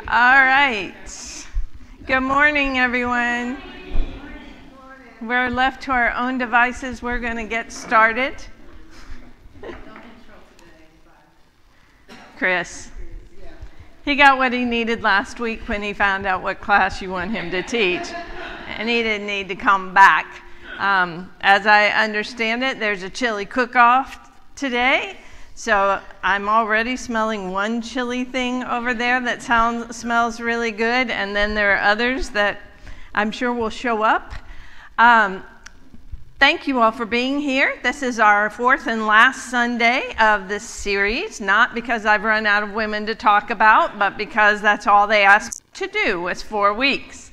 All right. Good morning, everyone. We're left to our own devices. We're going to get started. Chris. He got what he needed last week when he found out what class you want him to teach. And he didn't need to come back. As I understand it, there's a chili cook-off today. So I'm already smelling one chili thing over there that smells really good. And then there are others that I'm sure will show up. Thank you all for being here. This is our fourth and last Sunday of this series, not because I've run out of women to talk about, but because that's all they asked to do was 4 weeks.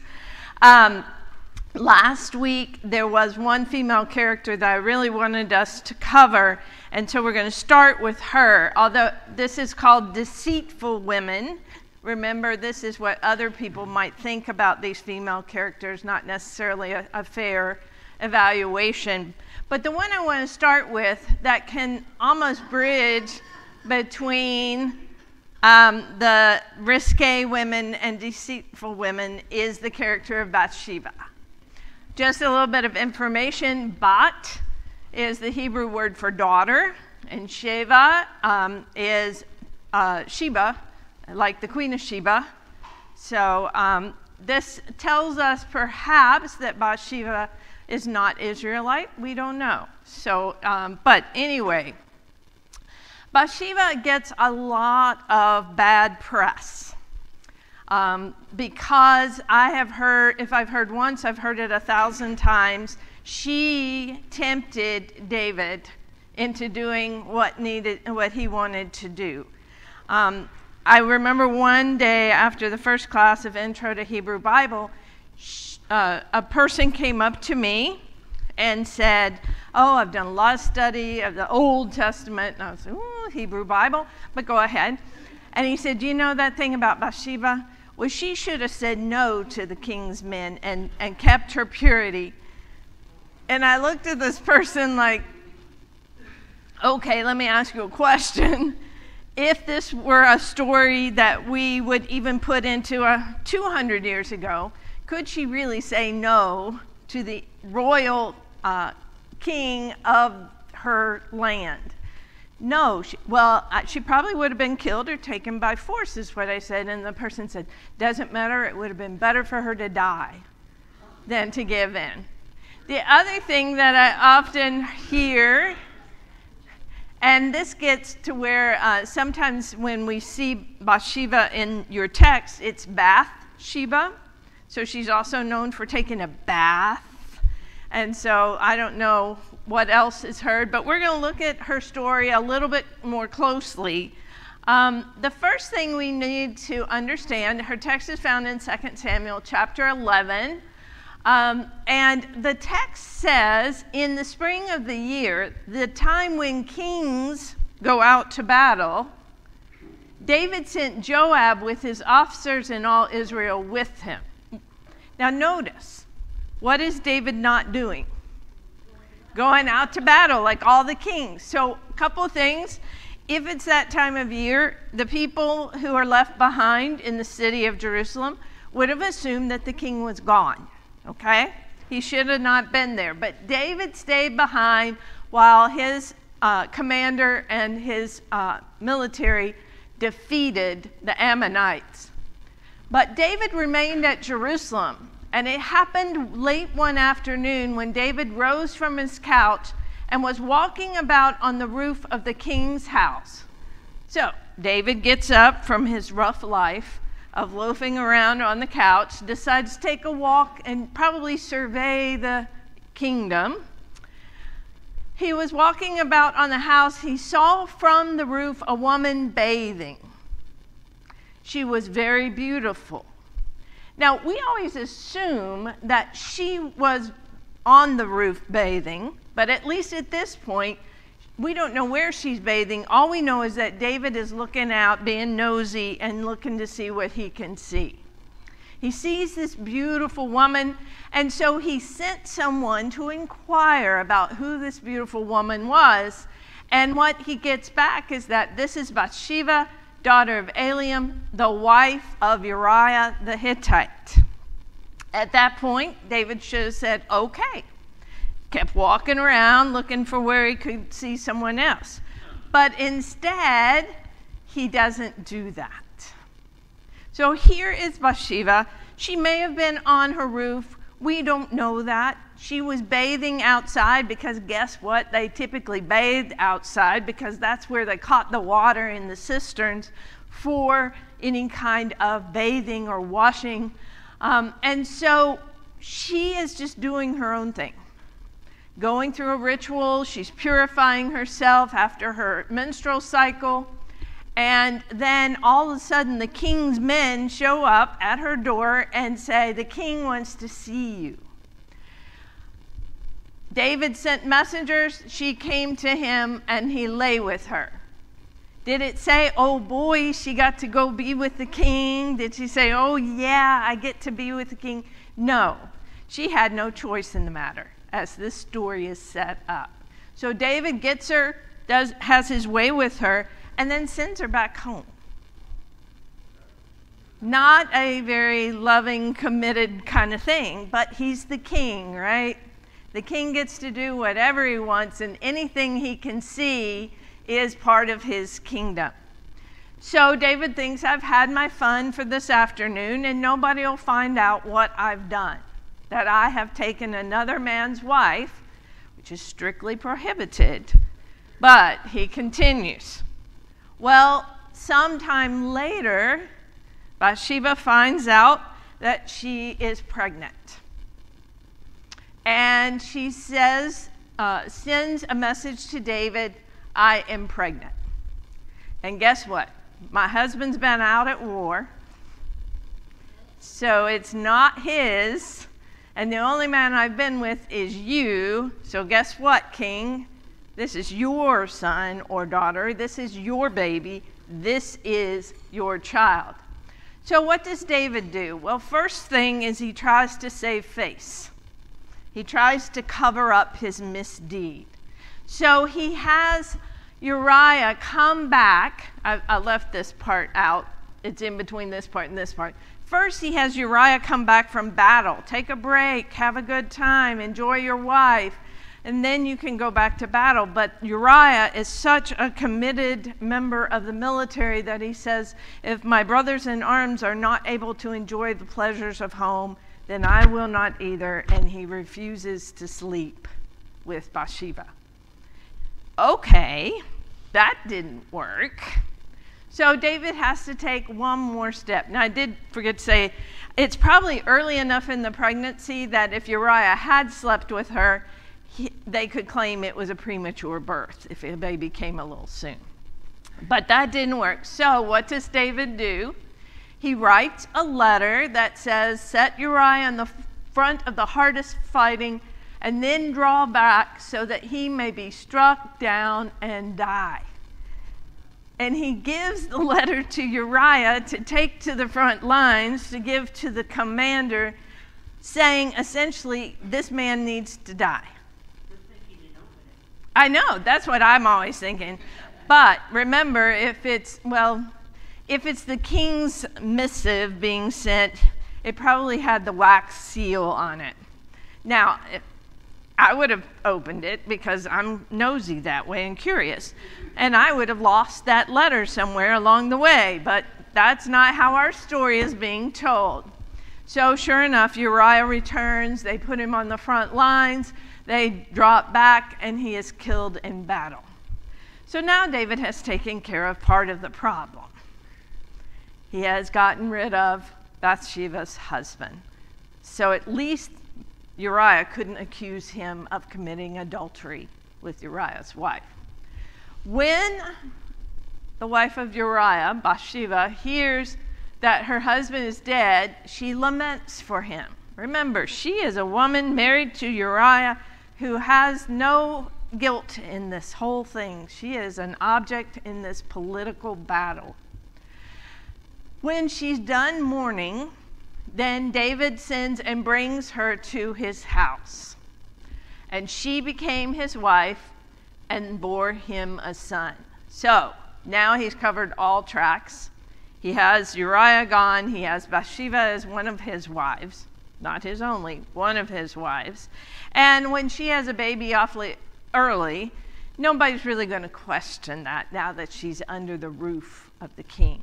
Last week, there was one female character that I really wanted us to cover, and so we're going to start with her. Although this is called Deceitful Women, remember this is what other people might think about these female characters, not necessarily a fair evaluation. But the one I want to start with that can almost bridge between the risque women and deceitful women is the character of Bathsheba. Just a little bit of information. Bat is the Hebrew word for daughter, and Sheva is Sheba, like the Queen of Sheba. So this tells us perhaps that Bathsheba is not Israelite. We don't know. So, but anyway, Bathsheba gets a lot of bad press. Because I have heard, if I've heard once, I've heard it 1,000 times, she tempted David into doing what he wanted to do. I remember one day after the first class of Intro to Hebrew Bible, a person came up to me and said, "Oh, I've done a lot of study of the Old Testament." And I was like, "Ooh, Hebrew Bible, but go ahead." And he said, "Do you know that thing about Bathsheba? Well, she should have said no to the king's men and kept her purity." And I looked at this person like, okay, let me ask you a question. If this were a story that we would even put into 200 years ago, could she really say no to the royal king of her land? No. She probably would have been killed or taken by force, is what I said. And the person said, "Doesn't matter. It would have been better for her to die than to give in." The other thing that I often hear, and this gets to where sometimes when we see Bathsheba in your text, it's Bathsheba. So she's also known for taking a bath. And so I don't know what else is heard, but we're going to look at her story a little bit more closely. The first thing we need to understand, her text is found in 2 Samuel chapter 11. And the text says, in the spring of the year, the time when kings go out to battle, David sent Joab with his officers and all Israel with him. Now notice, what is David not doing? Going out to battle like all the kings. So a couple of things. If it's that time of year, the people who are left behind in the city of Jerusalem would have assumed that the king was gone. Okay? He should have not been there. But David stayed behind while his commander and his military defeated the Ammonites. But David remained at Jerusalem. And it happened late one afternoon when David rose from his couch and was walking about on the roof of the king's house. So David gets up from his rough life of loafing around on the couch, decides to take a walk and probably survey the kingdom. He was walking about on the house. He saw from the roof a woman bathing. She was very beautiful. Now, we always assume that she was on the roof bathing, but at least at this point, we don't know where she's bathing. All we know is that David is looking out, being nosy, and looking to see what he can see. He sees this beautiful woman, and so he sent someone to inquire about who this beautiful woman was. And what he gets back is that this is Bathsheba, daughter of Eliam, the wife of Uriah the Hittite. At that point, David should have said, okay. Kept walking around looking for where he could see someone else. But instead, he doesn't do that. So here is Bathsheba. She may have been on her roof. We don't know that. She was bathing outside because guess what? They typically bathed outside because that's where they caught the water in the cisterns for any kind of bathing or washing. And so she is just doing her own thing. Going through a ritual, she's purifying herself after her menstrual cycle. And then all of a sudden the king's men show up at her door and say, the king wants to see you. David sent messengers, she came to him, and he lay with her. Did it say, oh boy, she got to go be with the king? Did she say, oh yeah, I get to be with the king? No, she had no choice in the matter, as this story is set up. So David gets her, has his way with her, and then sends her back home. Not a very loving, committed kind of thing, but he's the king, right? The king gets to do whatever he wants, and anything he can see is part of his kingdom. So David thinks, I've had my fun for this afternoon, and nobody will find out what I've done, that I have taken another man's wife, which is strictly prohibited. But he continues. Well, sometime later, Bathsheba finds out that she is pregnant. And she says, sends a message to David, I am pregnant. And guess what? My husband's been out at war, so it's not his, and the only man I've been with is you, so guess what, king? This is your son or daughter, this is your baby, this is your child. So what does David do? Well, first thing is he tries to save face. He tries to cover up his misdeed. So he has Uriah come back. I left this part out. It's in between this part and this part. First, he has Uriah come back from battle. Take a break, have a good time, enjoy your wife, and then you can go back to battle. But Uriah is such a committed member of the military that he says, if my brothers in arms are not able to enjoy the pleasures of home, then I will not either, and he refuses to sleep with Bathsheba. Okay, that didn't work. So David has to take one more step. Now, I did forget to say, it's probably early enough in the pregnancy that if Uriah had slept with her, they could claim it was a premature birth if a baby came a little soon. But that didn't work. So what does David do? He writes a letter that says, set Uriah in the front of the hardest fighting and then draw back so that he may be struck down and die. And he gives the letter to Uriah to take to the front lines to give to the commander, saying essentially, this man needs to die. I know, that's what I'm always thinking. But remember, if it's the king's missive being sent, it probably had the wax seal on it. Now, I would have opened it because I'm nosy that way and curious. And I would have lost that letter somewhere along the way. But that's not how our story is being told. So sure enough, Uriah returns. They put him on the front lines. They drop back, and he is killed in battle. So now David has taken care of part of the problem. He has gotten rid of Bathsheba's husband. So at least Uriah couldn't accuse him of committing adultery with Uriah's wife. When the wife of Uriah, Bathsheba, hears that her husband is dead, she laments for him. Remember, she is a woman married to Uriah who has no guilt in this whole thing. She is an object in this political battle. When she's done mourning, then David sends and brings her to his house. And she became his wife and bore him a son. So now he's covered all tracks. He has Uriah gone. He has Bathsheba as one of his wives, not his only, one of his wives. And when she has a baby awfully early, nobody's really going to question that now that she's under the roof of the king.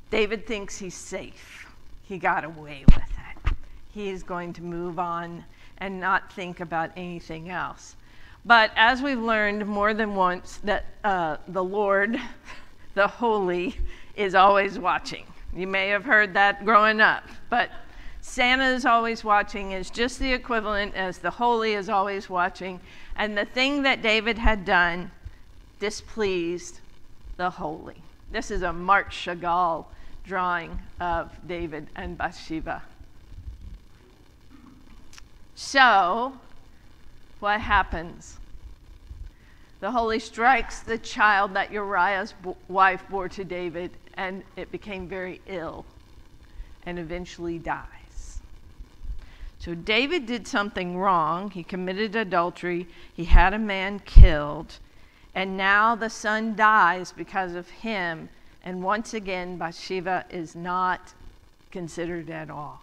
David thinks he's safe. He got away with it. He is going to move on and not think about anything else. But as we've learned more than once, that the Lord, the Holy, is always watching. You may have heard that growing up, but Santa is always watching is just the equivalent as the Holy is always watching. And the thing that David had done displeased the Holy. This is a Marc Chagall drawing of David and Bathsheba. So, what happens? The Holy strikes the child that Uriah's wife bore to David, and it became very ill and eventually dies. So David did something wrong. He committed adultery. He had a man killed. And now the son dies because of him. And once again, Bathsheba is not considered at all.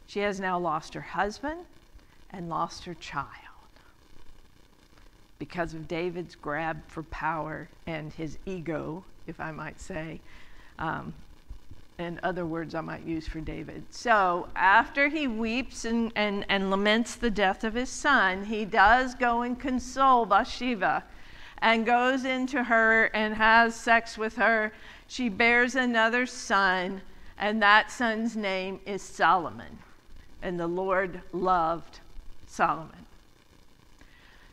She has now lost her husband and lost her child because of David's grab for power and his ego, if I might say, and other words I might use for David. So after he weeps and laments the death of his son, he does go and console Bathsheba and goes into her and has sex with her. She bears another son, and that son's name is Solomon. And the Lord loved Solomon.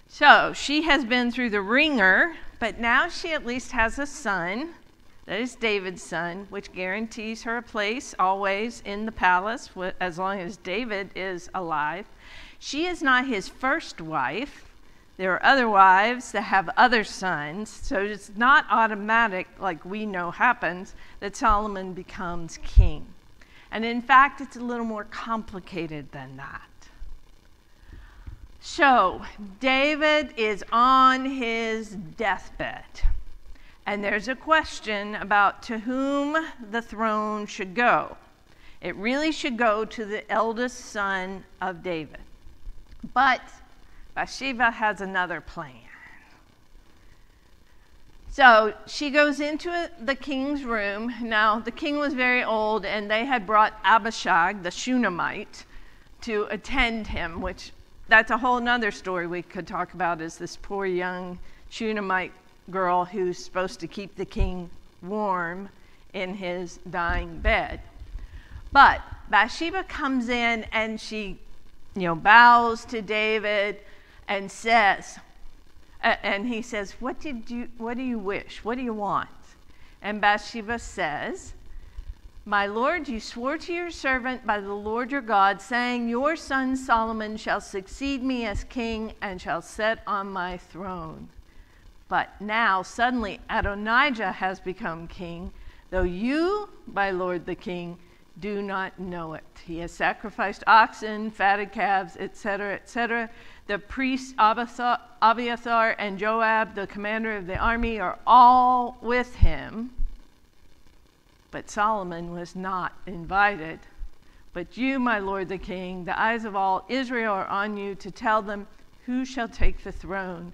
So she has been through the ringer, but now she at least has a son. That is David's son, which guarantees her a place always in the palace as long as David is alive. She is not his first wife. There are other wives that have other sons, so it's not automatic, like we know happens, that Solomon becomes king. And in fact, it's a little more complicated than that. So David is on his deathbed. And there's a question about to whom the throne should go. It really should go to the eldest son of David. But Bathsheba has another plan. So she goes into the king's room. Now, the king was very old, and they had brought Abishag, the Shunammite, to attend him, which that's a whole nother story we could talk about, is this poor young Shunammite girl who's supposed to keep the king warm in his dying bed. But Bathsheba comes in and she, bows to David and says, and he says, what do you wish? What do you want? And Bathsheba says, my Lord, you swore to your servant by the Lord your God, saying, your son Solomon shall succeed me as king and shall sit on my throne. But now suddenly Adonijah has become king, though you, my lord the king, do not know it. He has sacrificed oxen, fatted calves, etc., etc. The priests Abiathar and Joab, the commander of the army, are all with him. But Solomon was not invited. But you, my lord the king, the eyes of all Israel are on you to tell them who shall take the throne.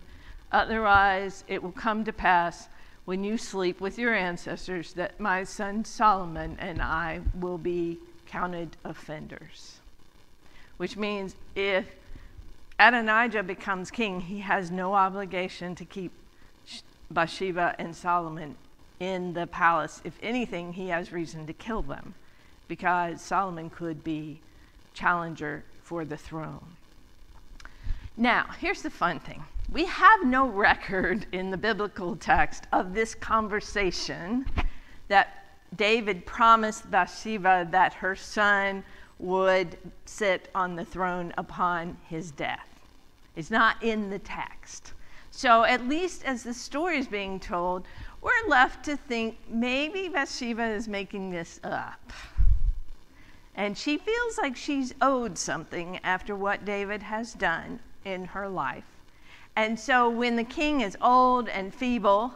Otherwise, it will come to pass when you sleep with your ancestors that my son Solomon and I will be counted offenders. Which means if Adonijah becomes king, he has no obligation to keep Bathsheba and Solomon in the palace. If anything, he has reason to kill them because Solomon could be challenger for the throne. Now, here's the fun thing. We have no record in the biblical text of this conversation that David promised Bathsheba that her son would sit on the throne upon his death. It's not in the text. So at least as the story is being told, we're left to think maybe Bathsheba is making this up. And she feels like she's owed something after what David has done in her life. And so when the king is old and feeble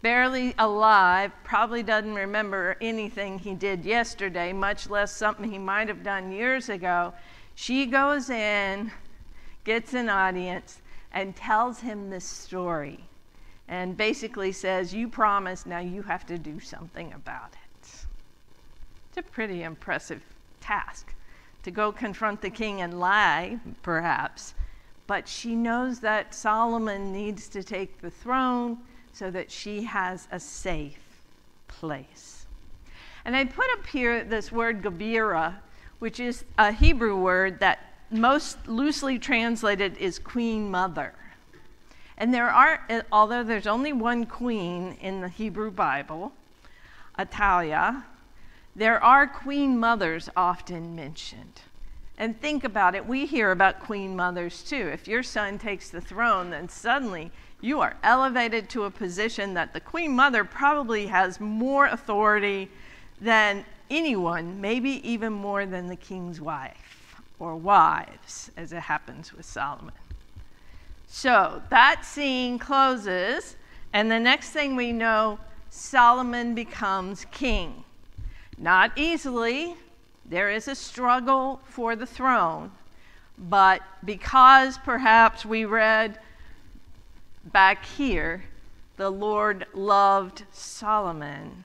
barely alive, probably doesn't remember anything he did yesterday, much less something he might have done years ago. She goes in, gets an audience, and tells him this story, and basically says, you promised, now you have to do something about it. It's a pretty impressive task to go confront the king and lie, perhaps, but she knows that Solomon needs to take the throne so that she has a safe place. And I put up here this word Gabira, which is a Hebrew word that most loosely translated is queen mother. And there are, although there's only one queen in the Hebrew Bible, Atalia, there are queen mothers often mentioned. And think about it, we hear about queen mothers too. If your son takes the throne, then suddenly you are elevated to a position that the queen mother probably has more authority than anyone, maybe even more than the king's wife or wives, as it happens with Solomon. So that scene closes, and the next thing we know, Solomon becomes king. Not easily. There is a struggle for the throne, but because perhaps we read back here, the Lord loved Solomon,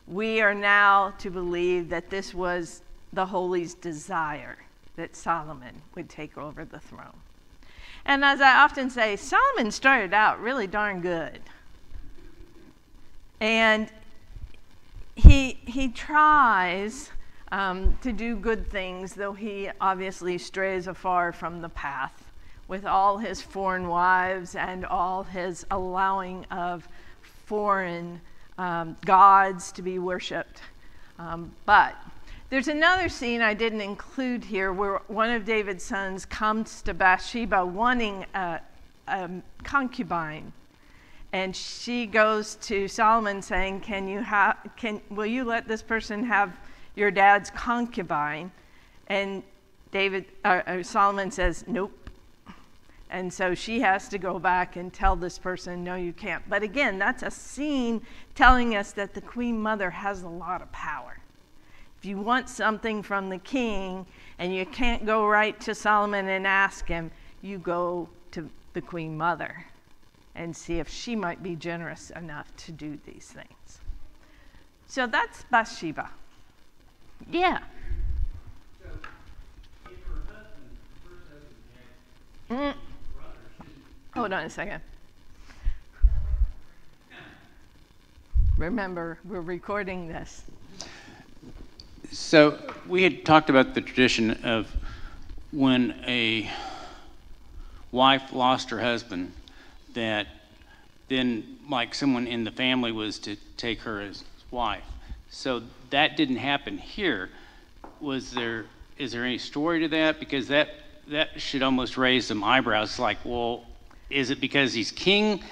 we are now to believe that this was the Holy's desire, that Solomon would take over the throne. And as I often say, Solomon started out really darn good. And he tries to do good things, though he obviously strays afar from the path with all his foreign wives and all his allowing of foreign gods to be worshipped. But there's another scene I didn't include here where one of David's sons comes to Bathsheba wanting a concubine. And she goes to Solomon saying, will you let this person have your dad's concubine? And Solomon says, nope. And so she has to go back and tell this person, no, you can't. But again, that's a scene telling us that the queen mother has a lot of power. If you want something from the king and you can't go right to Solomon and ask him, you go to the queen mother and see if she might be generous enough to do these things. So that's Bathsheba. Yeah. So, if her husband, first husband, had brothers, Hold on a second. Remember, we're recording this. So we had talked about the tradition of when a wife lost her husband, that then like someone in the family was to take her as wife. So that didn't happen here. Is there any story to that? Because that should almost raise some eyebrows, like, well, is it because he's king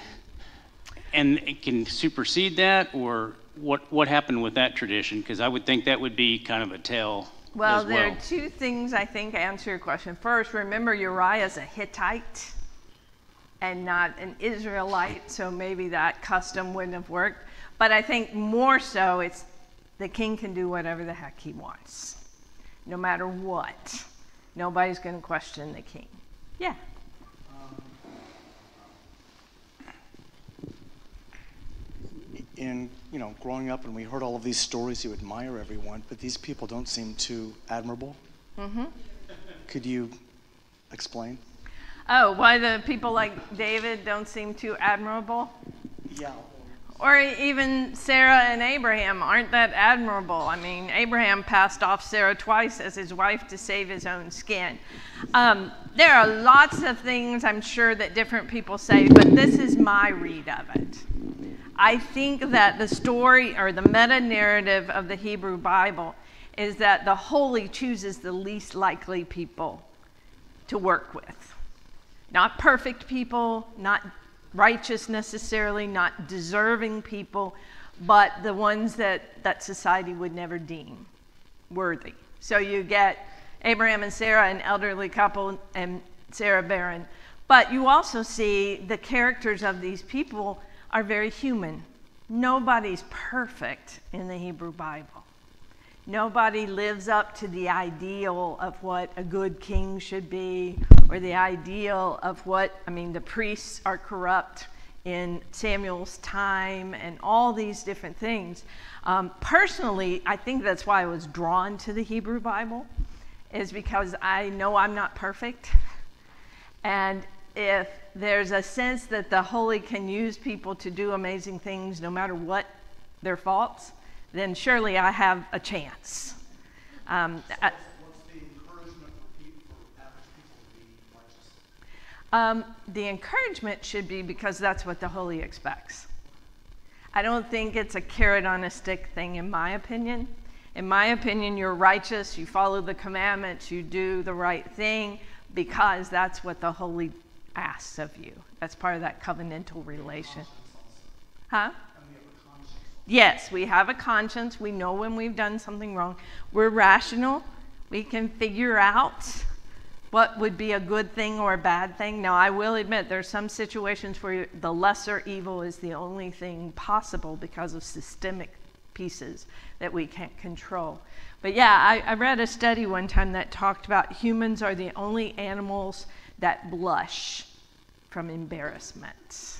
and it can supersede that, or what happened with that tradition? Because I would think that would be kind of a tale as well. There are two things I think answer your question. First, remember Uriah is a Hittite and not an Israelite, so maybe that custom wouldn't have worked. But I think more so it's the king can do whatever the heck he wants, no matter what. Nobody's going to question the king. Yeah. Growing up, and we heard all of these stories, you admire everyone, but these people don't seem too admirable. Mm-hmm. Could you explain? Oh, why the people like David don't seem too admirable? Yeah. Or even Sarah and Abraham aren't that admirable. I mean, Abraham passed off Sarah twice as his wife to save his own skin. There are lots of things I'm sure that different people say, but this is my read of it. I think that the story or the meta-narrative of the Hebrew Bible is that the holy chooses the least likely people to work with. Not perfect people, not righteous necessarily, not deserving people, but the ones that society would never deem worthy. So you get Abraham and Sarah, an elderly couple, and Sarah barren. But you also see the characters of these people are very human. Nobody's perfect in the Hebrew Bible. Nobody lives up to the ideal of what a good king should be, or the ideal of the priests are corrupt in Samuel's time, and all these different things. Personally, I think that's why I was drawn to the Hebrew Bible, is because I know I'm not perfect. And if there's a sense that the Holy can use people to do amazing things no matter what their faults, then surely I have a chance. What's the encouragement for average people to be righteous? The encouragement should be because that's what the Holy expects. I don't think it's a carrot on a stick thing, in my opinion. In my opinion, you're righteous, you follow the commandments, you do the right thing, because that's what the Holy asks of you. That's part of that covenantal relation. Huh? Yes, we have a conscience. We know when we've done something wrong. We're rational. We can figure out what would be a good thing or a bad thing. Now, I will admit there's some situations where the lesser evil is the only thing possible because of systemic pieces that we can't control. But yeah, I read a study one time that talked about humans are the only animals that blush from embarrassment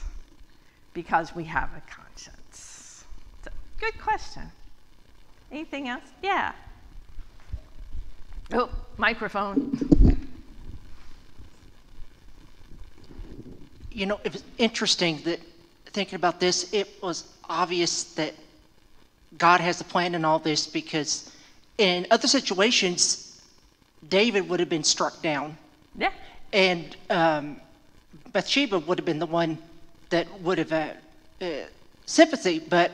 because we have a conscience. So, good question. Anything else? Yeah. Oh, microphone. You know, it was interesting that thinking about this, it was obvious that God has a plan in all this, because in other situations, David would have been struck down. Yeah. And Bathsheba would have been the one that would have had sympathy. But,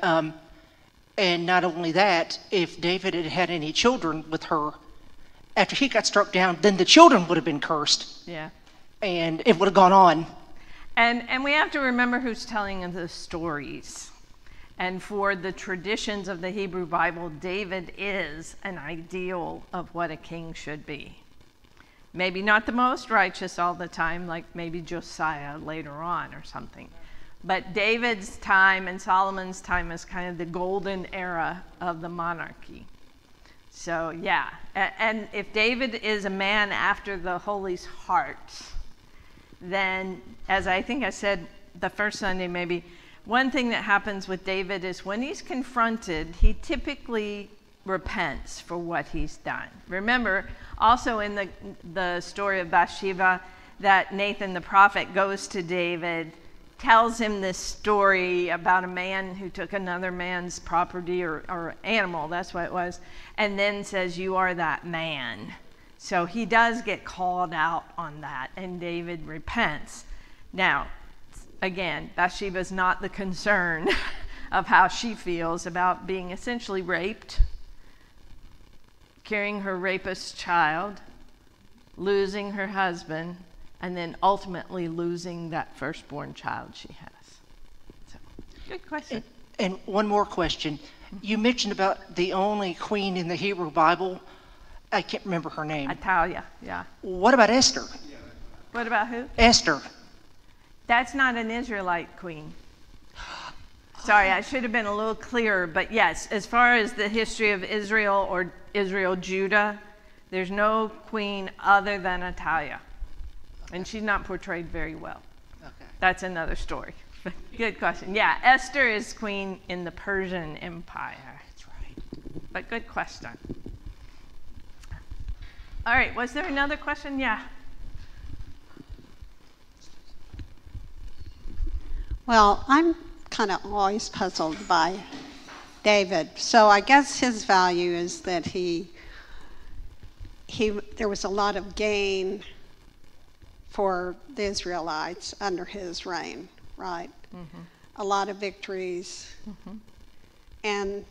and not only that, if David had had any children with her, after he got struck down, then the children would have been cursed. Yeah. And it would have gone on. And we have to remember who's telling the stories. And for the traditions of the Hebrew Bible, David is an ideal of what a king should be. Maybe not the most righteous all the time, like maybe Josiah later on or something. But David's time and Solomon's time is kind of the golden era of the monarchy. So yeah, and if David is a man after the Holy's heart, then, as I think I said the first Sunday maybe, one thing that happens with David is when he's confronted, he typically repents for what he's done. Remember, also in the story of Bathsheba, that Nathan the prophet goes to David, tells him this story about a man who took another man's property or animal, that's what it was, and then says, "You are that man." So he does get called out on that, and David repents. Now, again, Bathsheba's not the concern of how she feels about being essentially raped, carrying her rapist child, losing her husband, and then ultimately losing that firstborn child she has. So, good question. And one more question. You mentioned about the only queen in the Hebrew Bible. I can't remember her name. Atalia, yeah. What about Esther? What about who? Esther. That's not an Israelite queen. Sorry, I should have been a little clearer, but yes, as far as the history of Israel or Israel-Judah, there's no queen other than Atalia. And she's not portrayed very well. Okay. That's another story. Good question. Yeah, Esther is queen in the Persian Empire. That's right. But good question. All right, was there another question? Yeah. Well, I'm kind of always puzzled by David. So I guess his value is that there was a lot of gain for the Israelites under his reign, right? Mm-hmm. A lot of victories. Mm-hmm. And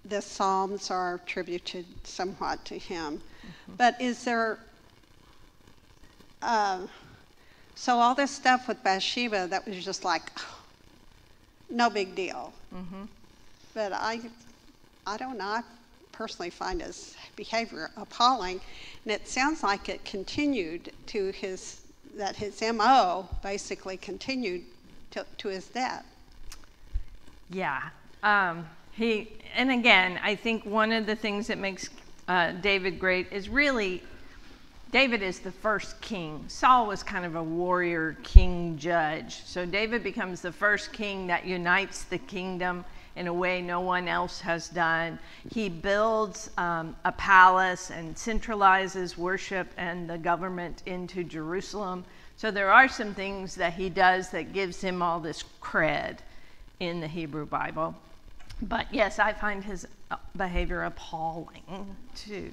the Psalms are attributed somewhat to him. Mm-hmm. But is there, so all this stuff with Bathsheba, that was just like, no big deal. Mm-hmm. But I don't know, I personally find his behavior appalling. And it sounds like it continued to his MO basically continued to his death. Yeah. And again, I think one of the things that makes David great is really, David is the first king. Saul was kind of a warrior king judge. So David becomes the first king that unites the kingdom in a way no one else has done. He builds a palace and centralizes worship and the government into Jerusalem. So there are some things that he does that gives him all this cred in the Hebrew Bible. But yes, I find his behavior appalling too.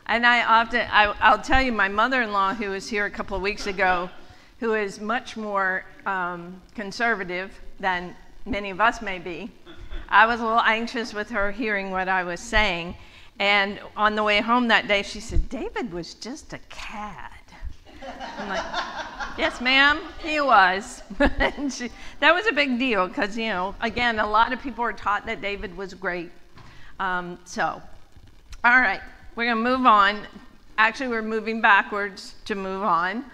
And I'll tell you, my mother-in-law, who was here a couple of weeks ago, who is much more conservative than many of us may be, I was a little anxious with her hearing what I was saying. And on the way home that day, she said, David was just a cad. I'm like, yes, ma'am, he was. And that was a big deal because, you know, again, a lot of people are taught that David was great. All right, we're going to move on. Actually, we're moving backwards to move on.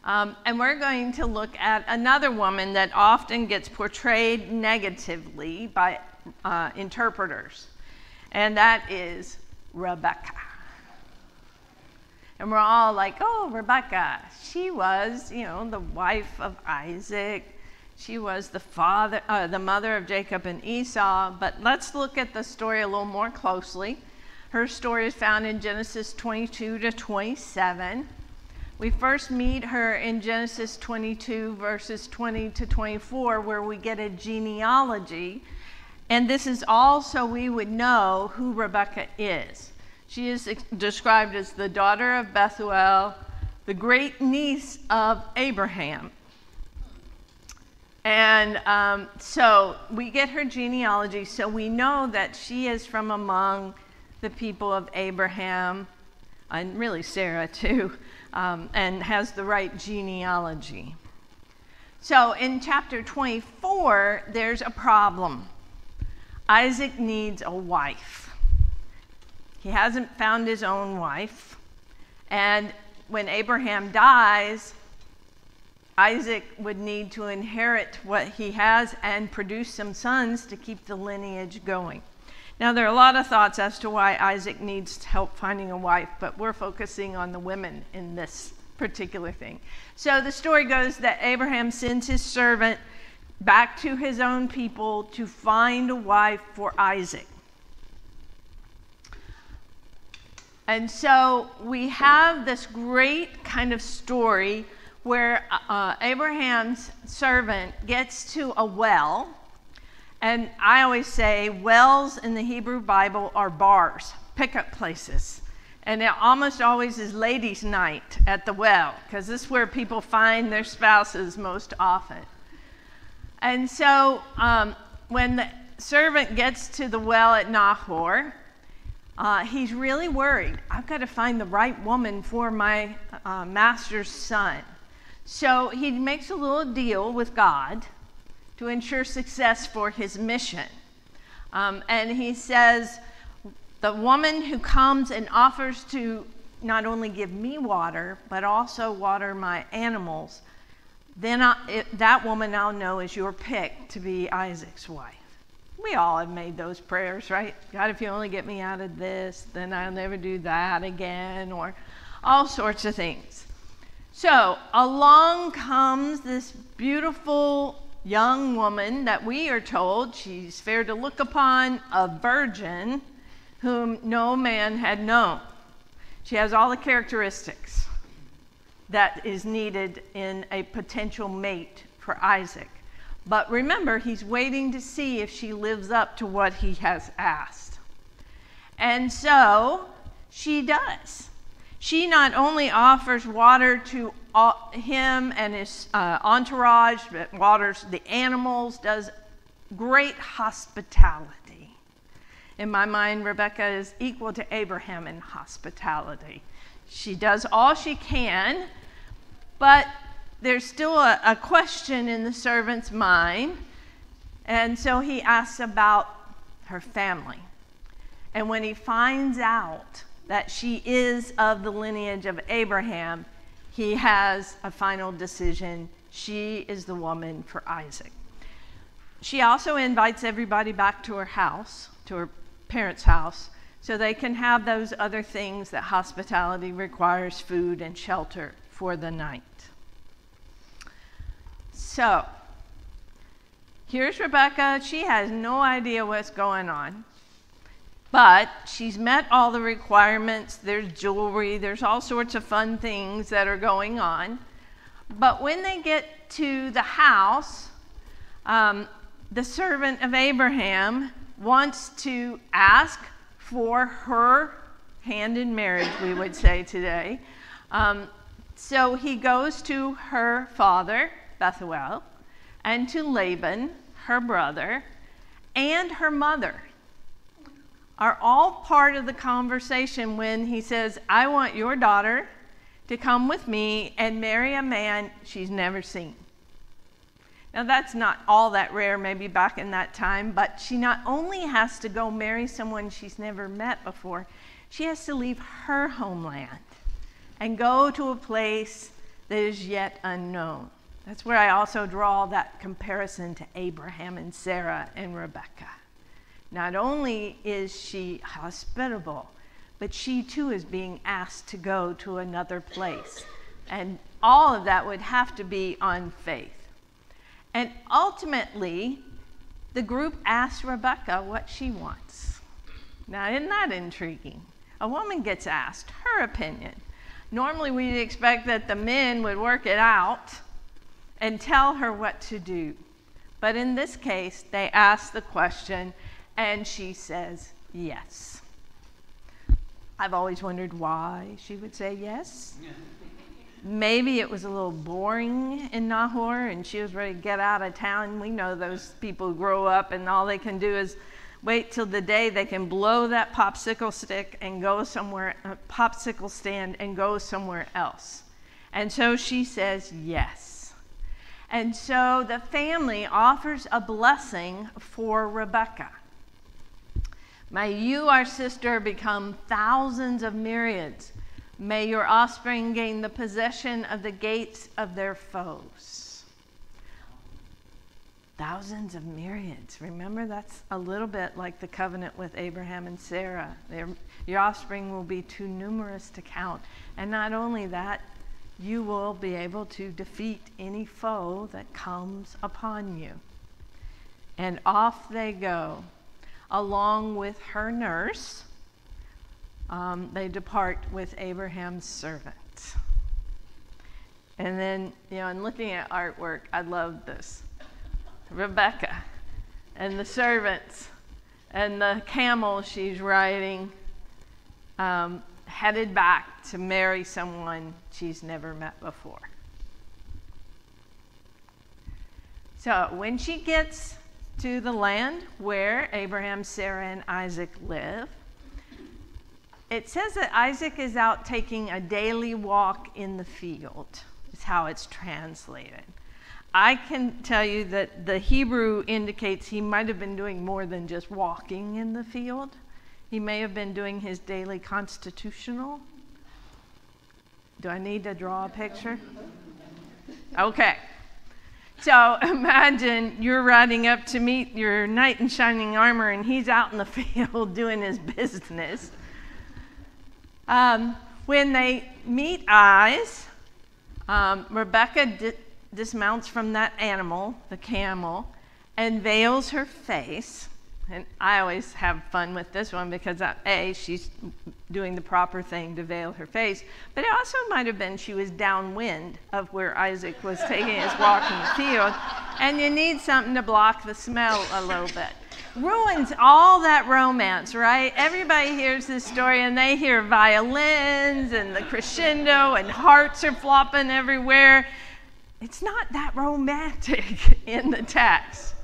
And we're going to look at another woman that often gets portrayed negatively by interpreters, and that is Rebecca. And we're all like, oh, Rebecca, she was, you know, the wife of Isaac. She was the mother of Jacob and Esau. But let's look at the story a little more closely. Her story is found in Genesis 22 to 27. We first meet her in Genesis 22, verses 20 to 24, where we get a genealogy. And this is also we would know who Rebecca is. She is described as the daughter of Bethuel, the great niece of Abraham. And so we get her genealogy, so we know that she is from among the people of Abraham, and really Sarah too, and has the right genealogy. So in chapter 24, there's a problem. Isaac needs a wife. He hasn't found his own wife. And when Abraham dies, Isaac would need to inherit what he has and produce some sons to keep the lineage going. Now, there are a lot of thoughts as to why Isaac needs help finding a wife, but we're focusing on the women in this particular thing. So the story goes that Abraham sends his servant back to his own people to find a wife for Isaac. And so we have this great kind of story where Abraham's servant gets to a well. And I always say wells in the Hebrew Bible are bars, pickup places. And it almost always is ladies' night at the well, because this is where people find their spouses most often. And so when the servant gets to the well at Nahor, he's really worried. I've got to find the right woman for my master's son. So he makes a little deal with God to ensure success for his mission. And he says, the woman who comes and offers to not only give me water, but also water my animals, then that woman I'll know is your pick to be Isaac's wife. We all have made those prayers, right? God, if you only get me out of this, then I'll never do that again, or all sorts of things. So along comes this beautiful young woman that we are told she's fair to look upon, a virgin whom no man had known. She has all the characteristics that is needed in a potential mate for Isaac. But remember, he's waiting to see if she lives up to what he has asked. And so she does. She not only offers water to him and his entourage, but waters the animals, does great hospitality. In my mind, Rebecca is equal to Abraham in hospitality. She does all she can, but there's still a question in the servant's mind, and so he asks about her family. And when he finds out that she is of the lineage of Abraham, he has a final decision. She is the woman for Isaac. She also invites everybody back to her house, to her parents' house, so they can have those other things that hospitality requires, food and shelter for the night. So, here's Rebecca. She has no idea what's going on, but she's met all the requirements. There's jewelry, there's all sorts of fun things that are going on. But when they get to the house, the servant of Abraham wants to ask for her hand in marriage, we would say today. So he goes to her father, Bethuel, and to Laban, her brother, and her mother are all part of the conversation when he says, I want your daughter to come with me and marry a man she's never seen. Now that's not all that rare maybe back in that time, but she not only has to go marry someone she's never met before, she has to leave her homeland and go to a place that is yet unknown. That's where I also draw that comparison to Abraham and Sarah and Rebecca. Not only is she hospitable, but she too is being asked to go to another place. And all of that would have to be on faith. And ultimately, the group asks Rebecca what she wants. Now, isn't that intriguing? A woman gets asked her opinion. Normally, we'd expect that the men would work it out and tell her what to do. But in this case, they ask the question, and she says yes. I've always wondered why she would say yes. Maybe it was a little boring in Nahor and she was ready to get out of town. We know those people who grow up and all they can do is wait till the day they can blow that popsicle stick and go somewhere, popsicle stand and go somewhere else. And so she says yes. And so the family offers a blessing for Rebecca. May you, our sister, become thousands of myriads. May your offspring gain the possession of the gates of their foes. Thousands of myriads. Remember, that's a little bit like the covenant with Abraham and Sarah. Your offspring will be too numerous to count. And not only that, you will be able to defeat any foe that comes upon you. And off they go, along with her nurse. They depart with Abraham's servant. And then, in looking at artwork, I love this. Rebecca and the servants and the camel she's riding, headed back to marry someone she's never met before. So when she gets to the land where Abraham, Sarah, and Isaac live, it says that Isaac is out taking a daily walk in the field, is how it's translated. I can tell you that the Hebrew indicates he might have been doing more than just walking in the field. He may have been doing his daily constitutional. Do I need to draw a picture? Okay. So imagine you're riding up to meet your knight in shining armor and he's out in the field doing his business. When they meet eyes, Rebecca dismounts from that animal, the camel, and veils her face. And I always have fun with this one because she's doing the proper thing to veil her face, but it also might have been she was downwind of where Isaac was taking his walk in the field, and you need something to block the smell a little bit. Ruins all that romance, right? Everybody hears this story and they hear violins and the crescendo and hearts are flopping everywhere. It's not that romantic in the text.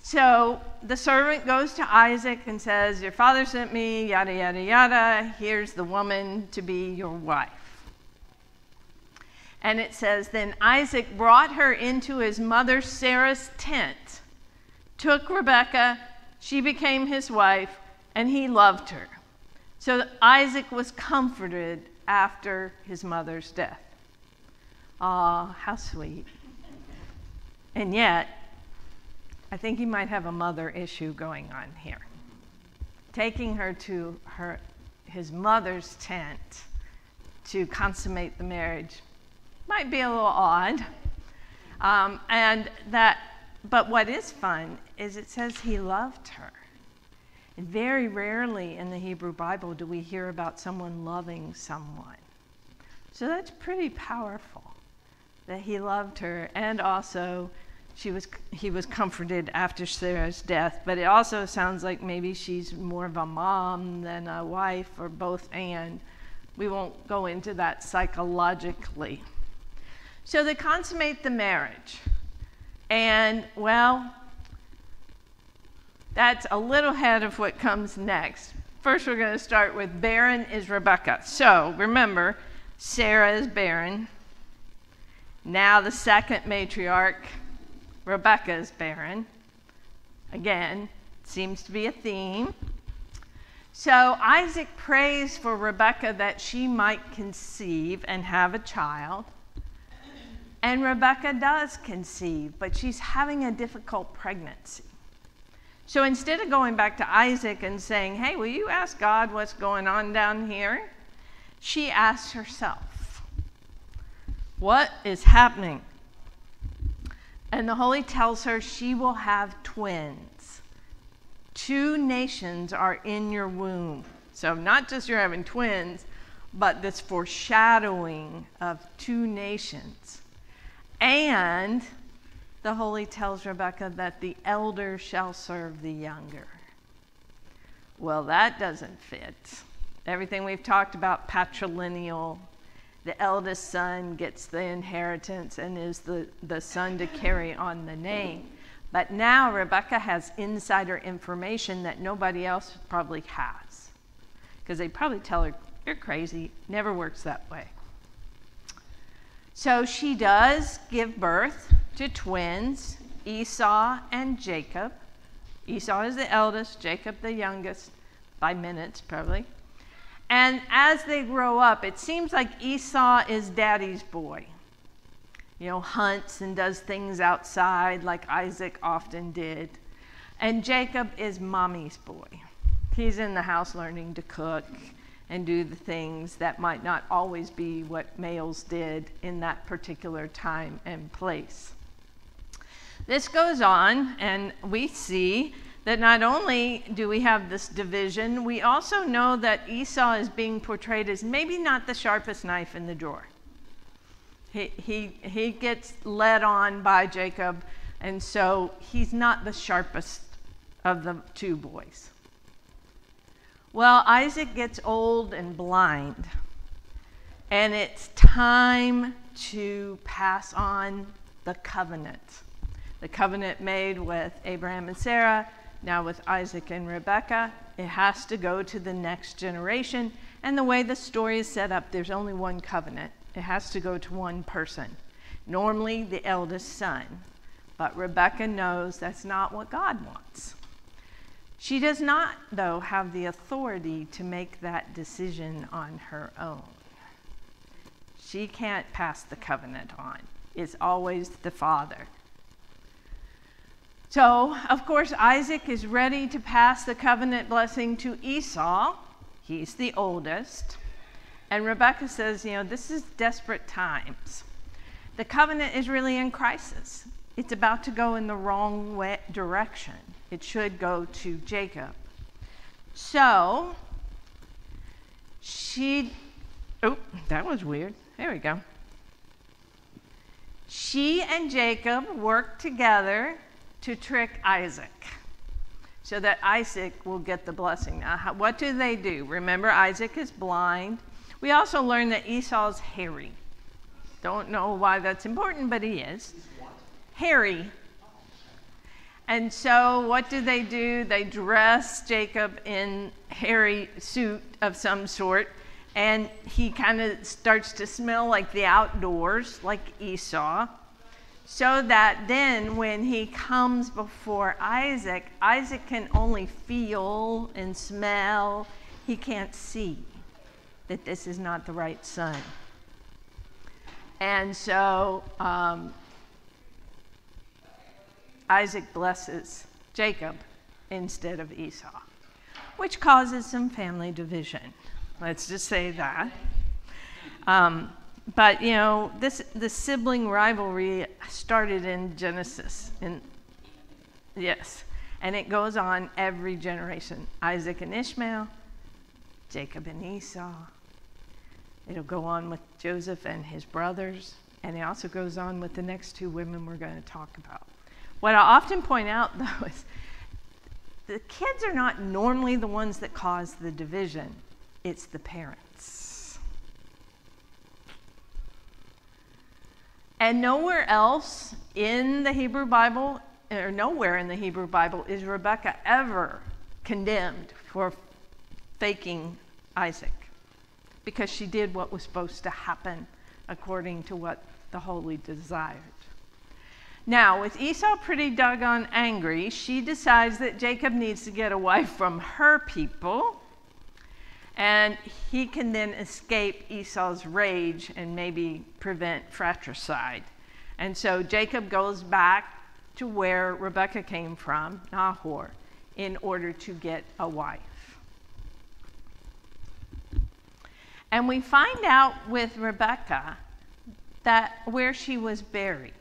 So the servant goes to Isaac and says, your father sent me, yada, yada, yada. Here's the woman to be your wife. And it says, then Isaac brought her into his mother Sarah's tent, took Rebekah, she became his wife, and he loved her. So Isaac was comforted after his mother's death. Aw, how sweet. And yet, I think he might have a mother issue going on here. Taking her to his mother's tent to consummate the marriage might be a little odd. But what is fun is it says he loved her. And very rarely in the Hebrew Bible do we hear about someone loving someone. So that's pretty powerful, that he loved her, and also he was comforted after Sarah's death. But it also sounds like maybe she's more of a mom than a wife, or both and. We won't go into that psychologically. So they consummate the marriage. And, well, that's a little ahead of what comes next. First, we're going to start with barren is Rebekah. So, remember, Sarah is barren. Now the second matriarch, Rebekah, is barren. Again, seems to be a theme. So Isaac prays for Rebekah that she might conceive and have a child. And Rebekah does conceive, but she's having a difficult pregnancy. So instead of going back to Isaac and saying, hey, will you ask God what's going on down here? She asks herself, what is happening? And the Holy tells her she will have twins. 2 nations are in your womb. So not just you're having twins, but this foreshadowing of 2 nations. And the Holy tells Rebekah that the elder shall serve the younger. Well, that doesn't fit. Everything we've talked about, patrilineal, the eldest son gets the inheritance and is the son to carry on the name. But now Rebekah has insider information that nobody else probably has. Because they probably tell her, you're crazy, never works that way. So she does give birth to twins, Esau and Jacob. Esau is the eldest, Jacob the youngest, by minutes probably. And as they grow up, it seems like Esau is daddy's boy. You know, hunts and does things outside like Isaac often did. And Jacob is mommy's boy. He's in the house learning to cook and do the things that might not always be what males did in that particular time and place. This goes on, and we see that not only do we have this division, we also know that Esau is being portrayed as maybe not the sharpest knife in the drawer. He gets led on by Jacob, and so he's not the sharpest of the 2 boys. Well, Isaac gets old and blind, and it's time to pass on the covenant. The covenant made with Abraham and Sarah, now with Isaac and Rebekah. It has to go to the next generation, and the way the story is set up, there's only one covenant. It has to go to one person, normally the eldest son. But Rebekah knows that's not what God wants. She does not, though, have the authority to make that decision on her own. She can't pass the covenant on. It's always the father. So, of course, Isaac is ready to pass the covenant blessing to Esau. He's the oldest. And Rebekah says, you know, this is desperate times. The covenant is really in crisis. It's about to go in the wrong direction. It should go to Jacob. So, that was weird. There we go. She and Jacob work together to trick Isaac so that Isaac will get the blessing. Now, what do? Remember, Isaac is blind. We also learn that Esau's hairy. Don't know why that's important, but he is. Hairy. And so what do? They dress Jacob in hairy suit of some sort, and he kind of starts to smell like the outdoors, like Esau, so that then when he comes before Isaac, Isaac can only feel and smell. He can't see that this is not the right son. And so Isaac blesses Jacob instead of Esau, which causes some family division. Let's just say that. But you know, the sibling rivalry started in Genesis, yes, and it goes on every generation. Isaac and Ishmael, Jacob and Esau. It'll go on with Joseph and his brothers, and it also goes on with the next two women we're going to talk about. What I often point out, though, is the kids are not normally the ones that cause the division. It's the parents. And nowhere else in the Hebrew Bible, or nowhere in the Hebrew Bible, is Rebekah ever condemned for faking Isaac, because she did what was supposed to happen according to what the Holy desired. Now, with Esau pretty doggone angry, she decides that Jacob needs to get away from her people, and he can then escape Esau's rage and maybe prevent fratricide. And so Jacob goes back to where Rebekah came from, Nahor, in order to get a wife. And we find out with Rebekah that where she was buried.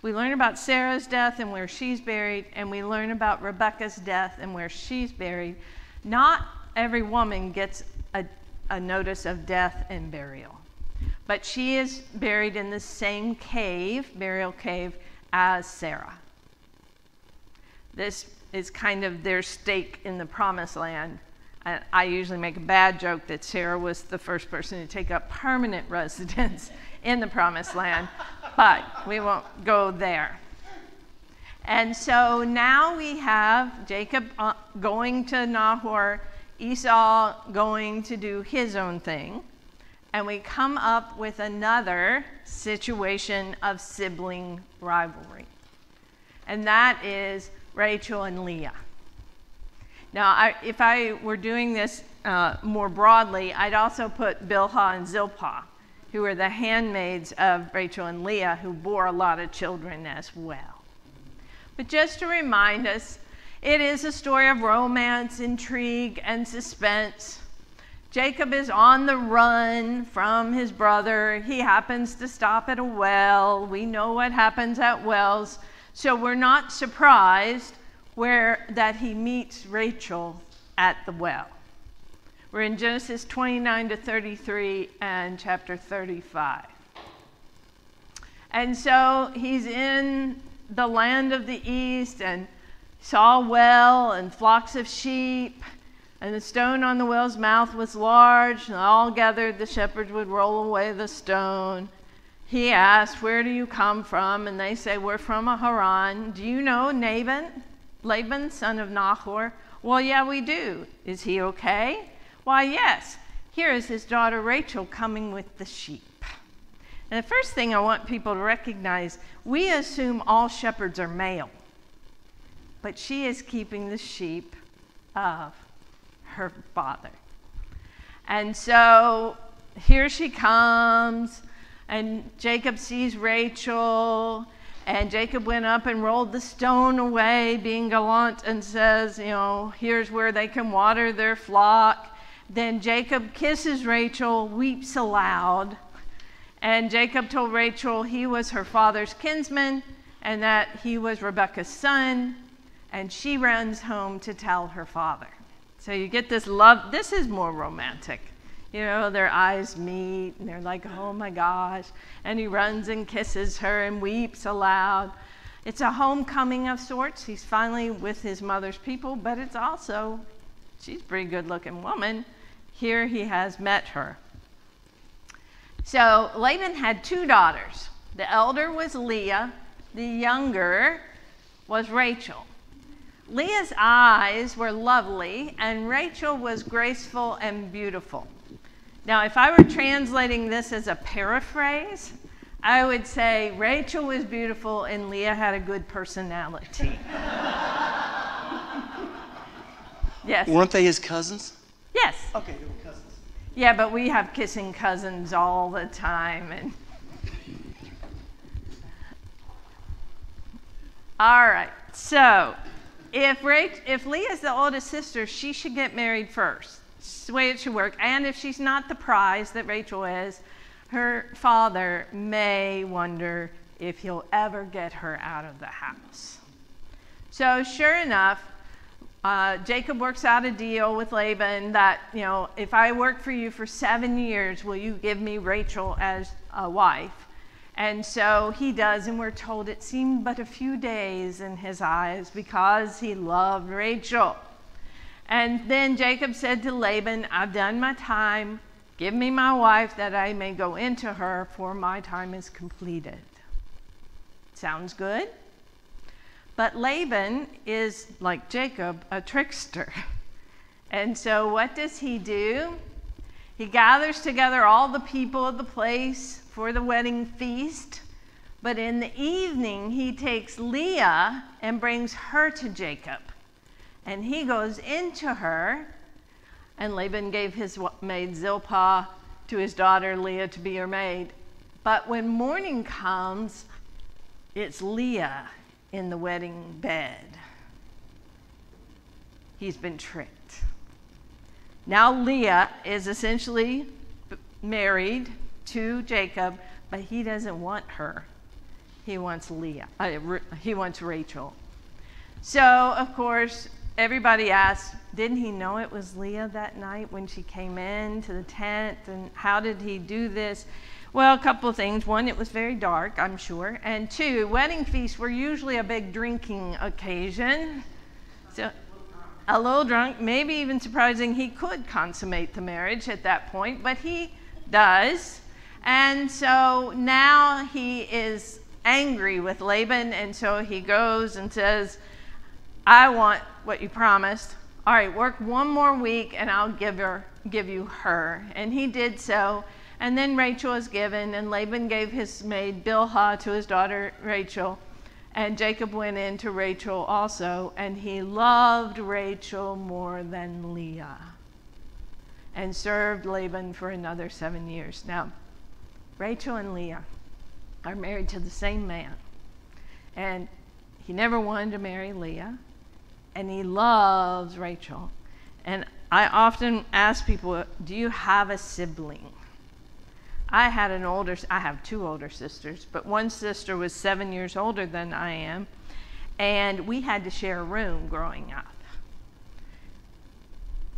We learn about Sarah's death and where she's buried, and we learn about Rebekah's death and where she's buried. Not every woman gets a notice of death and burial, but she is buried in the same cave, burial cave, as Sarah. This is kind of their stake in the promised land. I usually make a bad joke that Sarah was the first person to take up permanent residence in the promised land, but we won't go there. And so now we have Jacob going to Nahor, Esau going to do his own thing, and we come up with another situation of sibling rivalry, and that is Rachel and Leah. Now, if I were doing this more broadly, I'd also put Bilhah and Zilpah, who were the handmaids of Rachel and Leah, who bore a lot of children as well. But just to remind us, it is a story of romance, intrigue, and suspense. Jacob is on the run from his brother. He happens to stop at a well. We know what happens at wells, so we're not surprised that he meets Rachel at the well. We're in Genesis 29 to 33 and chapter 35. And so he's in the land of the east and saw a well and flocks of sheep, and the stone on the well's mouth was large, and all gathered the shepherds would roll away the stone. He asked, "Where do you come from?" And they say, "We're from Haran. Do you know Laban, son of Nahor?" "Well, yeah, we do." "Is he okay?" "Why, yes. Here is his daughter Rachel coming with the sheep." And the first thing I want people to recognize, we assume all shepherds are male, but she is keeping the sheep of her father. And so here she comes, and Jacob sees Rachel, and Jacob went up and rolled the stone away, being gallant, and says, here's where they can water their flock. Then Jacob kisses Rachel, weeps aloud. And Jacob told Rachel he was her father's kinsman and that he was Rebekah's son. And she runs home to tell her father. So you get this love. This is more romantic. Their eyes meet and they're like, oh my gosh. And he runs and kisses her and weeps aloud. It's a homecoming of sorts. He's finally with his mother's people, but it's also, she's a pretty good looking woman. Here he has met her. So Laban had two daughters. The elder was Leah. The younger was Rachel. Leah's eyes were lovely, and Rachel was graceful and beautiful. Now, if I were translating this as a paraphrase, I would say Rachel was beautiful and Leah had a good personality. Yes. Weren't they his cousins? Yes. Okay, they were cousins. Yeah, but we have kissing cousins all the time. And All right. So if Leah's the oldest sister, she should get married first. It's the way it should work. And if she's not the prize that Rachel is, her father may wonder if he'll ever get her out of the house. So sure enough, Jacob works out a deal with Laban that, if I work for you for 7 years, will you give me Rachel as a wife? And so he does, and we're told it seemed but a few days in his eyes because he loved Rachel. And then Jacob said to Laban, I've done my time. Give me my wife that I may go into her, for my time is completed. Sounds good? But Laban is, like Jacob, a trickster. And so what does he do? He gathers together all the people of the place for the wedding feast. But in the evening, he takes Leah and brings her to Jacob. And he goes into her, and Laban gave his maid Zilpah to his daughter Leah to be her maid. But when morning comes, it's Leah in the wedding bed. He's been tricked. Now Leah is essentially married to Jacob, but he doesn't want her. He wants he wants Rachel. So, of course, everybody asks, didn't he know it was Leah that night when she came in to the tent? And how did he do this? Well, a couple of things. One, it was very dark, I'm sure. And two, wedding feasts were usually a big drinking occasion. So, a little drunk, maybe even surprising he could consummate the marriage at that point, but he does. And so now he is angry with Laban, and so he goes and says, I want what you promised. All right, work one more week and I'll give you her. And he did so. And then Rachel was given, and Laban gave his maid Bilhah to his daughter Rachel. And Jacob went in to Rachel also, and he loved Rachel more than Leah, and served Laban for another 7 years. Now, Rachel and Leah are married to the same man, and he never wanted to marry Leah, and he loves Rachel. And I often ask people, do you have a sibling? I have 2 older sisters, but one sister was 7 years older than I am, and we had to share a room growing up.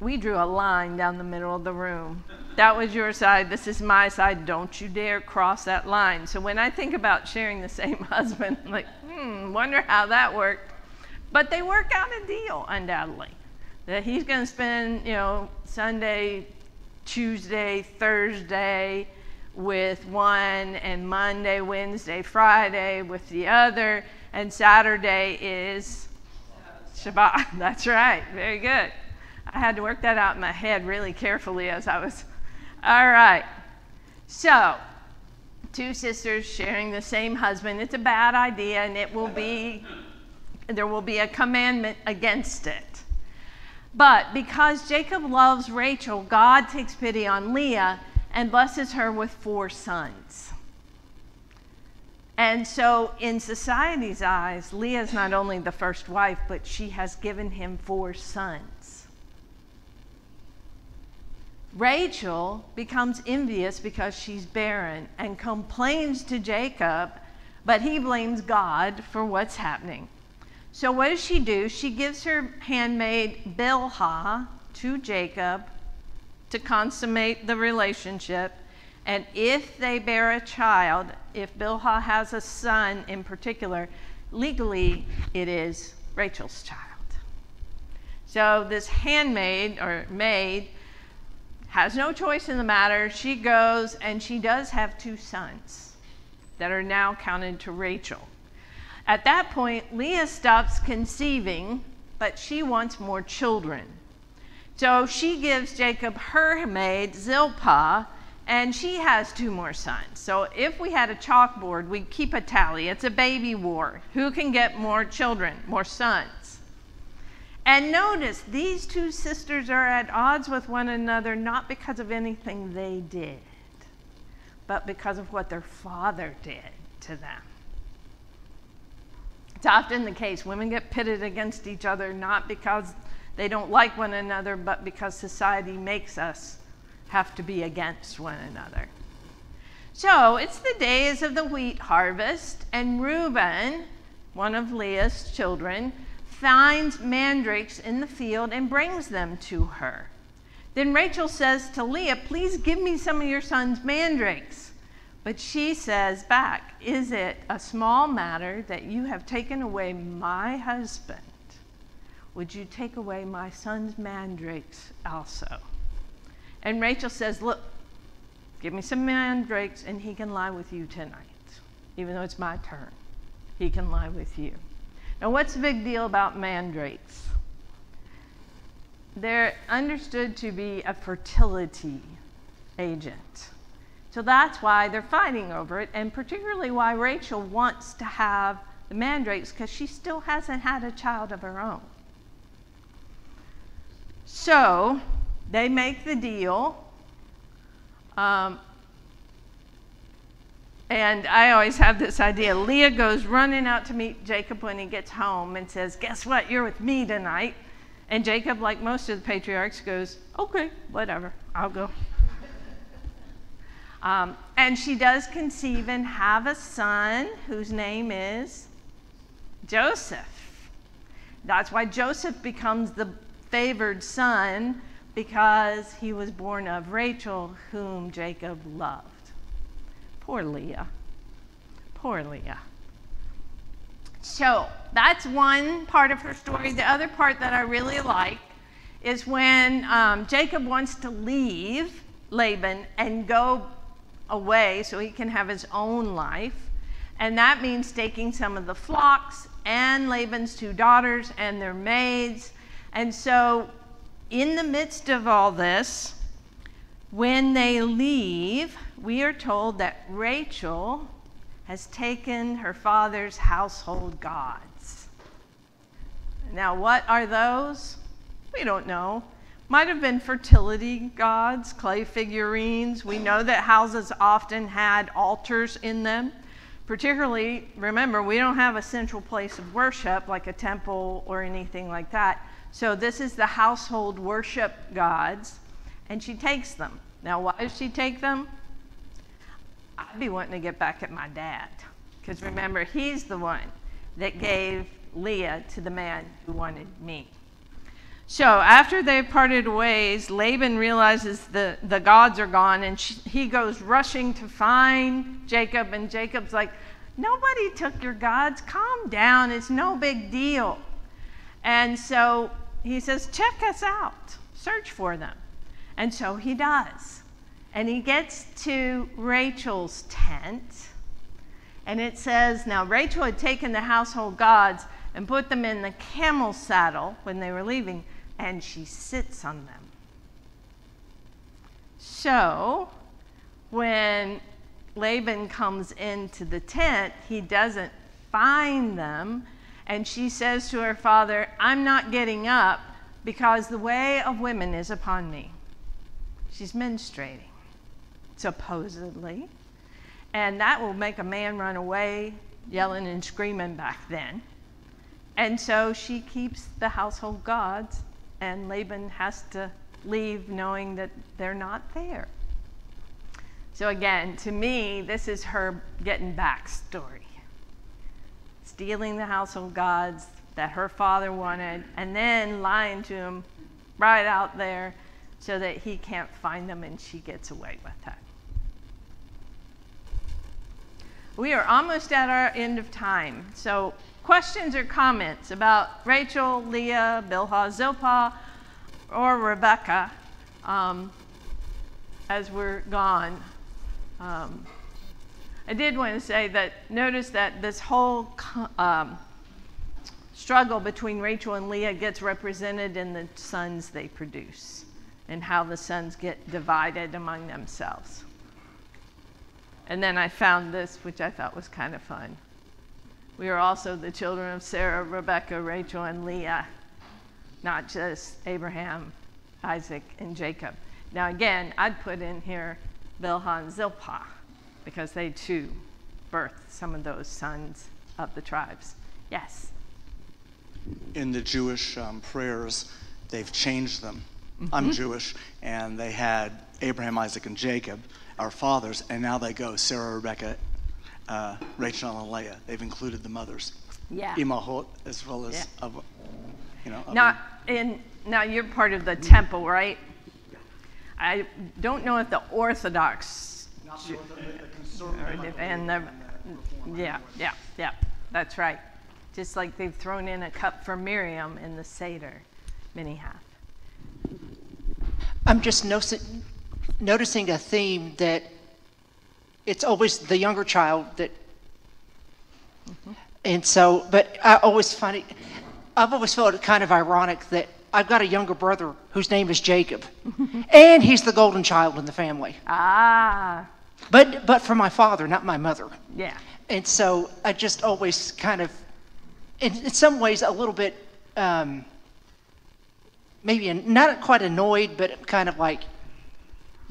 We drew a line down the middle of the room. That was your side, this is my side, don't you dare cross that line. So when I think about sharing the same husband, I'm like, wonder how that worked. But they work out a deal, undoubtedly, that he's going to spend, Sunday, Tuesday, Thursday with one, and Monday, Wednesday, Friday with the other, and Saturday is Shabbat. That's right. Very good. I had to work that out in my head really carefully as I was. All right. So, 2 sisters sharing the same husband. It's a bad idea, and there will be a commandment against it. But because Jacob loves Rachel, God takes pity on Leah and blesses her with 4 sons. And so in society's eyes, Leah is not only the first wife, but she has given him 4 sons. Rachel becomes envious because she's barren and complains to Jacob, but he blames God for what's happening. So what does she do? She gives her handmaid Bilhah to Jacob to consummate the relationship. And if they bear a child, if Bilhah has a son in particular, legally it is Rachel's child. So this handmaid or maid has no choice in the matter. She goes, and she does have 2 sons that are now counted to Rachel. At that point, Leah stops conceiving, but she wants more children. So she gives Jacob her maid, Zilpah, and she has 2 more sons. So if we had a chalkboard, we'd keep a tally. It's a baby war. Who can get more children, more sons? And notice, these 2 sisters are at odds with one another, not because of anything they did, but because of what their father did to them. It's often the case. Women get pitted against each other not because they don't like one another, but because society makes us have to be against one another. So it's the days of the wheat harvest, and Reuben, one of Leah's children, finds mandrakes in the field and brings them to her. Then Rachel says to Leah, "Please give me some of your son's mandrakes." But she says back, "Is it a small matter that you have taken away my husband? Would you take away my son's mandrakes also?" And Rachel says, "Look, give me some mandrakes and he can lie with you tonight. Even though it's my turn, he can lie with you." Now, what's the big deal about mandrakes? They're understood to be a fertility agent. So that's why they're fighting over it, and particularly why Rachel wants to have the mandrakes, because she still hasn't had a child of her own. So they make the deal. And I always have this idea. Leah goes running out to meet Jacob when he gets home and says, "Guess what? You're with me tonight." And Jacob, like most of the patriarchs, goes, "Okay, whatever, I'll go." And she does conceive and have a son whose name is Joseph. That's why Joseph becomes the favored son, because he was born of Rachel, whom Jacob loved. Poor Leah. Poor Leah. So that's one part of her story. The other part that I really like is when Jacob wants to leave Laban and go away so he can have his own life. And that means taking some of the flocks and Laban's 2 daughters and their maids. And so in the midst of all this, when they leave, we are told that Rachel has taken her father's household gods. Now, what are those? We don't know. Might have been fertility gods, clay figurines. We know that houses often had altars in them. Particularly, remember, we don't have a central place of worship like a temple or anything like that. So this is the household worship gods, and she takes them. Now, why does she take them? I'd be wanting to get back at my dad, because remember, he's the one that gave Leah to the man who wanted me. So after they parted ways, Laban realizes the gods are gone, and he goes rushing to find Jacob, and Jacob's like, "Nobody took your gods. Calm down. It's no big deal." And so he says, "Check us out. Search for them." And so he does. And he gets to Rachel's tent, and it says, now Rachel had taken the household gods and put them in the camel saddle when they were leaving, and she sits on them. So when Laban comes into the tent, he doesn't find them, and she says to her father, "I'm not getting up because the way of women is upon me." She's menstruating, supposedly, and that will make a man run away yelling and screaming back then. And so she keeps the household gods, and Laban has to leave knowing that they're not there. So again, to me, this is her getting back story. Stealing the household gods that her father wanted, and then lying to him right out there so that he can't find them, and she gets away with that. We are almost at our end of time. So questions or comments about Rachel, Leah, Bilhah, Zilpah, or Rebecca as we're gone? I did want to say that notice that this whole struggle between Rachel and Leah gets represented in the sons they produce and how the sons get divided among themselves. And then I found this, which I thought was kind of fun. We are also the children of Sarah, Rebecca, Rachel, and Leah, not just Abraham, Isaac, and Jacob. Now again, I'd put in here Bilhah and Zilpah, because they too birthed some of those sons of the tribes Yes. In the Jewish prayers, they've changed them. I'm Jewish, and they had Abraham, Isaac, and Jacob, our fathers, and now they go Sarah, Rebecca, Rachel, and Leah. They've included the mothers. Yeah. Imahot, as well as, Now you're part of the temple, right? I don't know if the Orthodox and the yeah, that's right. Just like they've thrown in a cup for Miriam in the Seder, many have. I'm just noticing a theme that it's always the younger child that, and so, but I've always felt it kind of ironic that I've got a younger brother whose name is Jacob, and he's the golden child in the family. Ah. But for my father, not my mother. Yeah. And so I just always kind of, in some ways, a little bit, maybe not quite annoyed, but kind of like,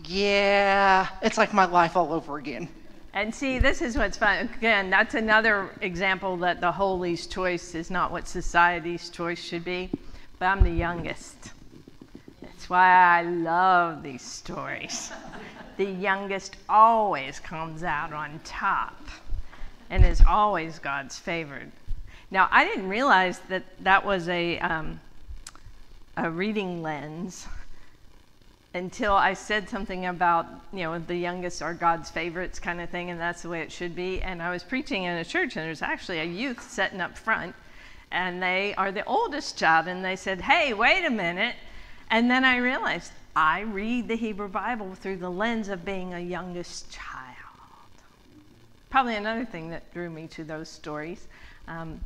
yeah, it's like my life all over again. And see, this is what's fun. Again, that's another example that the Holy's choice is not what society's choice should be. But I'm the youngest. That's why I love these stories. The youngest always comes out on top and is always God's favored. Now, I didn't realize that that was a reading lens until I said something about, the youngest are God's favorites kind of thing, and that's the way it should be. And I was preaching in a church, and there's actually a youth sitting up front, and they are the oldest child, and they said, hey, wait a minute. And then I realized I read the Hebrew Bible through the lens of being a youngest child. Probably another thing that drew me to those stories,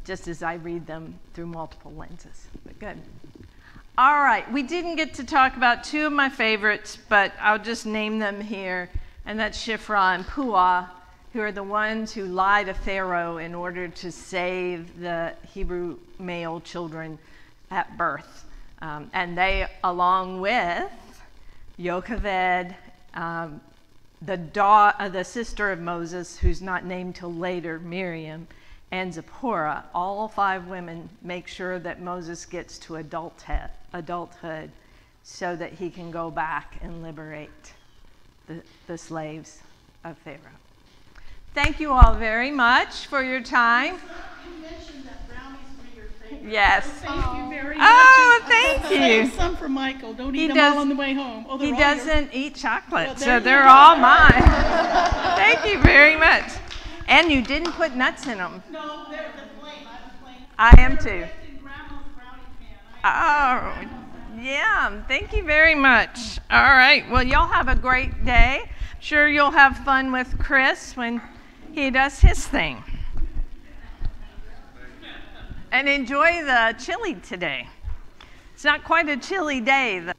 just as I read them through multiple lenses. But good. All right, we didn't get to talk about two of my favorites, but I'll just name them here, and that's Shiphrah and Puah, who are the ones who lie to Pharaoh in order to save the Hebrew male children at birth. And they, along with Yocheved, the sister of Moses, who's not named till later, Miriam, and Zipporah, all 5 women make sure that Moses gets to adulthood so that he can go back and liberate the slaves of Pharaoh. Thank you all very much for your time. You mentioned that brownies were your favorite. Yes. Thank you very much. Oh, thank you. Save some for Michael. Don't eat them all on the way home. Oh, He they're all doesn't eat chocolate, Well, so there you they're go. all mine. Thank you very much. And you didn't put nuts in them. No, they're the plain. I was plain. I am too. In Grandma's brownie pan. Oh, yeah. Thank you very much. All right. Well, y'all have a great day. Sure, you'll have fun with Chris when he does his thing. And enjoy the chili today. It's not quite a chilly day, though.